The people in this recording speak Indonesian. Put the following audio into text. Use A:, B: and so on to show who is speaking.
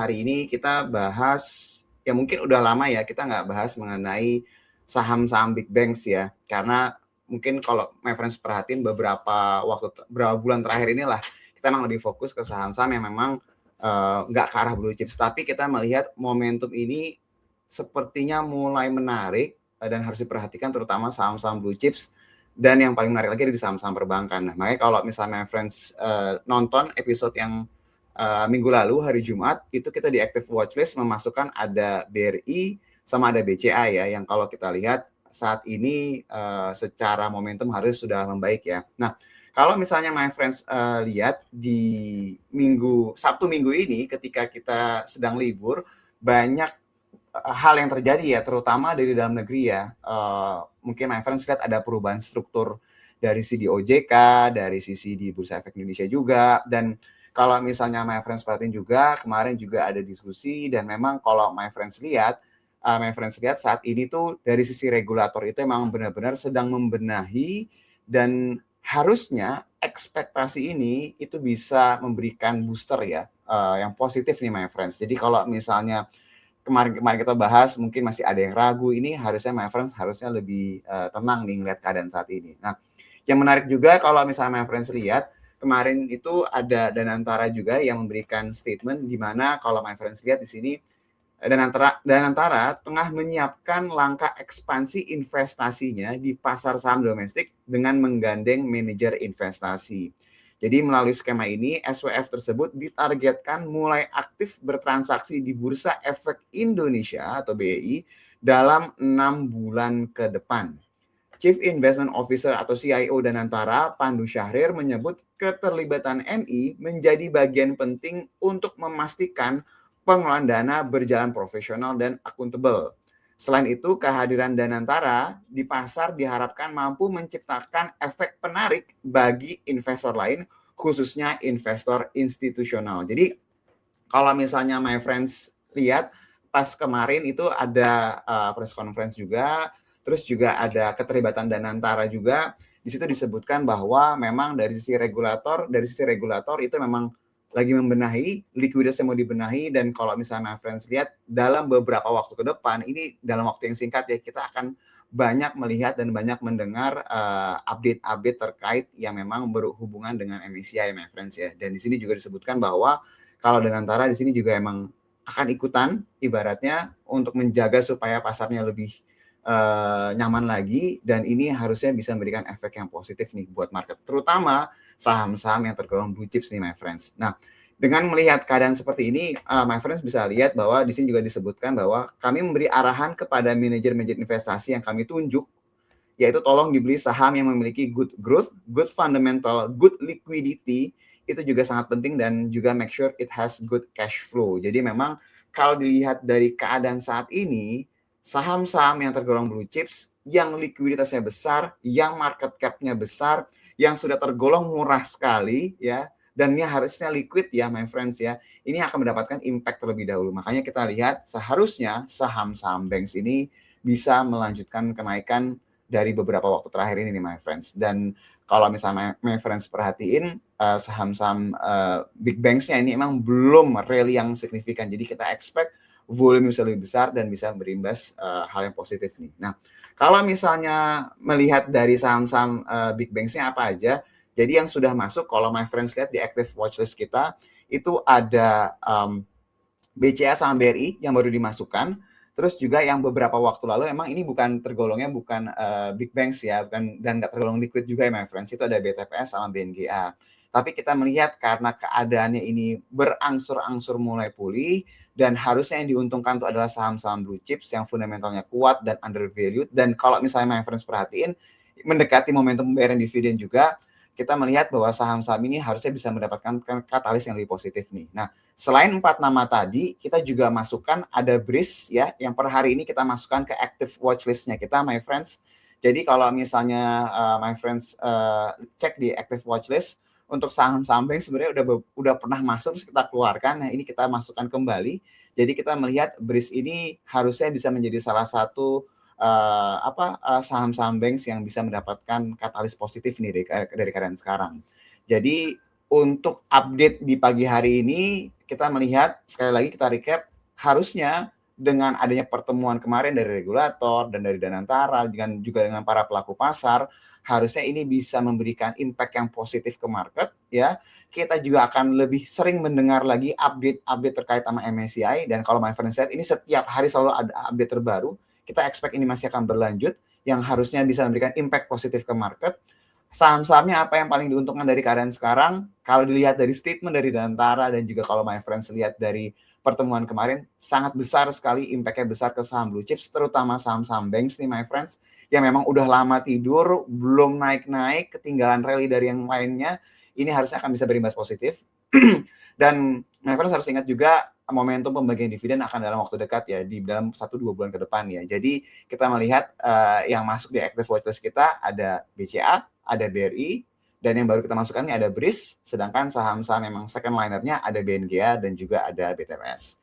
A: hari ini kita bahas, ya mungkin udah lama ya kita nggak bahas mengenai saham-saham big banks ya, karena mungkin kalau my friends perhatiin beberapa bulan terakhir inilah kita memang lebih fokus ke saham-saham yang memang nggak ke arah blue chips, tapi kita melihat momentum ini sepertinya mulai menarik dan harus diperhatikan terutama saham-saham blue chips, dan yang paling menarik lagi di saham-saham perbankan. Nah, makanya kalau misalnya my friends nonton episode yang minggu lalu hari Jumat itu kita di active watchlist memasukkan ada BRI sama ada BCA ya, yang kalau kita lihat saat ini secara momentum harus sudah membaik ya. Nah, kalau misalnya my friends lihat di Sabtu minggu ini ketika kita sedang libur, banyak hal yang terjadi ya, terutama dari dalam negeri ya. Mungkin my friends lihat ada perubahan struktur dari sisi OJK, dari sisi di Bursa Efek Indonesia juga, dan kalau misalnya my friends perhatiin juga, kemarin juga ada diskusi, dan memang kalau my friends lihat saat ini tuh dari sisi regulator itu memang benar-benar sedang membenahi, dan harusnya ekspektasi ini itu bisa memberikan booster ya, yang positif nih my friends. Jadi kalau misalnya kemarin kita bahas mungkin masih ada yang ragu, ini harusnya my friends harusnya lebih tenang nih ngeliat keadaan saat ini. Nah, yang menarik juga kalau misalnya my friends lihat, kemarin itu ada Danantara juga yang memberikan statement di mana kalau my friends lihat di sini Danantara tengah menyiapkan langkah ekspansi investasinya di pasar saham domestik dengan menggandeng manajer investasi. Jadi melalui skema ini, SWF tersebut ditargetkan mulai aktif bertransaksi di Bursa Efek Indonesia atau BEI dalam 6 bulan ke depan. Chief Investment Officer atau CIO Danantara, Pandu Syahrir, menyebut keterlibatan MI menjadi bagian penting untuk memastikan pengelolaan dana berjalan profesional dan akuntabel. Selain itu, kehadiran Danantara di pasar diharapkan mampu menciptakan efek penarik bagi investor lain, khususnya investor institusional. Jadi, kalau misalnya my friends lihat, pas kemarin itu ada press conference juga, terus juga ada keterlibatan Danantara juga. Di situ disebutkan bahwa memang dari sisi regulator itu memang lagi membenahi, likuiditas yang mau dibenahi, dan kalau misalnya my friends lihat dalam beberapa waktu ke depan, ini dalam waktu yang singkat ya, kita akan banyak melihat dan banyak mendengar update-update terkait yang memang berhubungan dengan MSCI my friends ya. Dan di sini juga disebutkan bahwa kalau Danantara di sini juga emang akan ikutan ibaratnya untuk menjaga supaya pasarnya lebih nyaman lagi, dan ini harusnya bisa memberikan efek yang positif nih buat market, terutama saham-saham yang tergolong blue chips nih my friends. Nah, dengan melihat keadaan seperti ini, my friends bisa lihat bahwa di sini juga disebutkan bahwa kami memberi arahan kepada manajer-manajer investasi yang kami tunjuk, yaitu tolong dibeli saham yang memiliki good growth, good fundamental, good liquidity, itu juga sangat penting, dan juga make sure it has good cash flow. Jadi memang kalau dilihat dari keadaan saat ini, saham-saham yang tergolong blue chips, yang likuiditasnya besar, yang market cap-nya besar, yang sudah tergolong murah sekali ya, dan ini harusnya liquid ya my friends ya, ini akan mendapatkan impact terlebih dahulu. Makanya kita lihat seharusnya saham-saham banks ini bisa melanjutkan kenaikan dari beberapa waktu terakhir ini nih my friends. Dan kalau misalnya my friends perhatiin saham-saham big banks-nya ini emang belum rally yang signifikan. Jadi kita expect volume bisa lebih besar dan bisa berimbas hal yang positif nih. Nah, kalau misalnya melihat dari saham-saham big banks-nya apa aja, jadi yang sudah masuk, kalau my friends lihat di active watchlist kita, itu ada BCA sama BRI yang baru dimasukkan. Terus juga yang beberapa waktu lalu, emang ini tergolongnya bukan big banks ya, dan nggak tergolong liquid juga ya my friends, itu ada BTPS sama BNGA. Tapi kita melihat karena keadaannya ini berangsur-angsur mulai pulih, dan harusnya yang diuntungkan itu adalah saham-saham blue chips yang fundamentalnya kuat dan undervalued. Dan kalau misalnya my friends perhatiin, mendekati momentum pembayaran dividen juga, kita melihat bahwa saham-saham ini harusnya bisa mendapatkan katalis yang lebih positif nih. Nah, selain 4 nama tadi, kita juga masukkan ada BRIS ya, yang per hari ini kita masukkan ke active watchlist-nya kita my friends. Jadi kalau misalnya my friends cek di active watchlist, untuk saham-saham bank sebenarnya udah pernah masuk, terus kita keluarkan. Nah, ini kita masukkan kembali. Jadi kita melihat BRIS ini harusnya bisa menjadi salah satu saham-saham banks yang bisa mendapatkan katalis positif nih dari keadaan sekarang. Jadi untuk update di pagi hari ini, kita melihat, sekali lagi kita recap, harusnya dengan adanya pertemuan kemarin dari regulator dan dari Danantara, juga dengan para pelaku pasar, harusnya ini bisa memberikan impact yang positif ke market, ya. Kita juga akan lebih sering mendengar lagi update-update terkait sama MSCI, dan kalau my friends lihat, ini setiap hari selalu ada update terbaru. Kita expect ini masih akan berlanjut, yang harusnya bisa memberikan impact positif ke market. Saham-sahamnya apa yang paling diuntungkan dari keadaan sekarang? Kalau dilihat dari statement dari Danantara dan juga kalau my friends lihat dari pertemuan kemarin, sangat besar sekali impact-nya besar ke saham blue chips, terutama saham-saham banks nih my friends, yang memang udah lama tidur, belum naik-naik, ketinggalan rally dari yang lainnya, ini harusnya akan bisa berimbas positif. Dan my friends harus ingat juga momentum pembagian dividen akan dalam waktu dekat ya, di dalam 1-2 bulan ke depan ya. Jadi kita melihat yang masuk di active watchlist kita ada BCA, ada BRI, dan yang baru kita masukkan ini ada BRIS, sedangkan saham-saham memang second liner-nya ada BNGA dan juga ada BTPS.